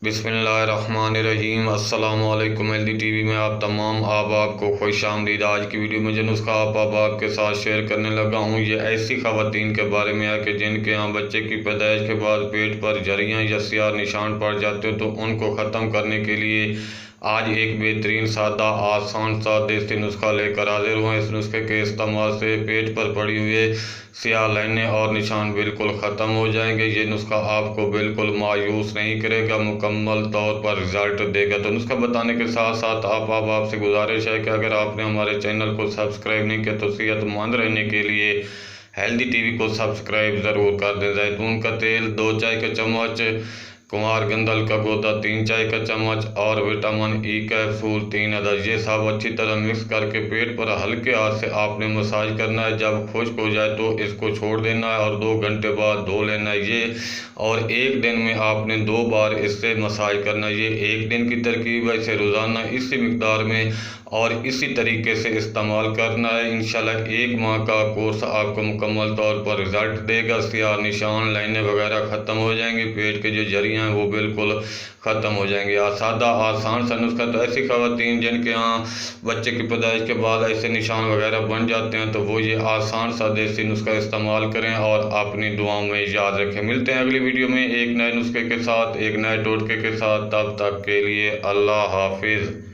बिस्मिल्लाहिर्रहमानिर्रहीम। अस्सलामुअलैकुम। Healthy TV में आप तमाम ahbab को खुश आमदीद। आज की वीडियो में जो नुस्खा आप ahbab के साथ शेयर करने लगा हूँ, ये ऐसी ख़वातीन के बारे में है कि जिनके यहाँ बच्चे की पैदाइश के बाद पेट पर झरियाँ या सियाह निशान पड़ जाते हो, तो उनको ख़त्म करने के लिए आज एक बेहतरीन सादा आसान सा देसी नुस्खा लेकर हाजिर हुए। इस नुस्खे के इस्तेमाल से पेट पर पड़ी हुए सियाह लाइनें और निशान बिल्कुल ख़त्म हो जाएंगे। ये नुस्खा आपको बिल्कुल मायूस नहीं करेगा, मुकम्मल तौर पर रिज़ल्ट देगा। तो नुस्खा बताने के साथ साथ आपसे गुजारिश है कि अगर आपने हमारे चैनल को सब्सक्राइब नहीं किया तो सेहतमंद रहने के लिए हेल्दी टीवी को सब्सक्राइब ज़रूर कर दें। जैतून का तेल 2 चाय का चम्मच, कुंवार गंदल का गौदा 3 चाय का चम्मच और विटामिन ई कैप्सूल 3 अदद, ये सब अच्छी तरह मिक्स करके पेट पर हल्के हाथ से आपने मसाज करना है। जब खुश्क हो जाए तो इसको छोड़ देना है और 2 घंटे बाद धो लेना है ये। और एक दिन में आपने 2 बार इससे मसाज करना है। ये एक दिन की तरकीब है, इसे रोज़ाना इसी मिकदार में और इसी तरीके से इस्तेमाल करना है। इंशाल्लाह 1 माह का कोर्स आपको मुकम्मल तौर पर रिज़ल्ट देगा। सियाह निशान, लाइनें वगैरह ख़त्म हो जाएंगी, पेट के जो झरियाँ हैं वो बिल्कुल ख़त्म हो जाएंगी। सादा आसान सा नुस्खा। तो ऐसी ख़वातीन जिनके यहाँ बच्चे की पैदाइश के बाद ऐसे निशान वगैरह बन जाते हैं, तो वो ये आसान सा देसी नुस्खा इस्तेमाल करें और अपनी दुआओं में याद रखें। मिलते हैं अगली वीडियो में एक नए नुस्खे के साथ, एक नए टोटके के साथ। तब तक के लिए अल्लाह हाफिज़।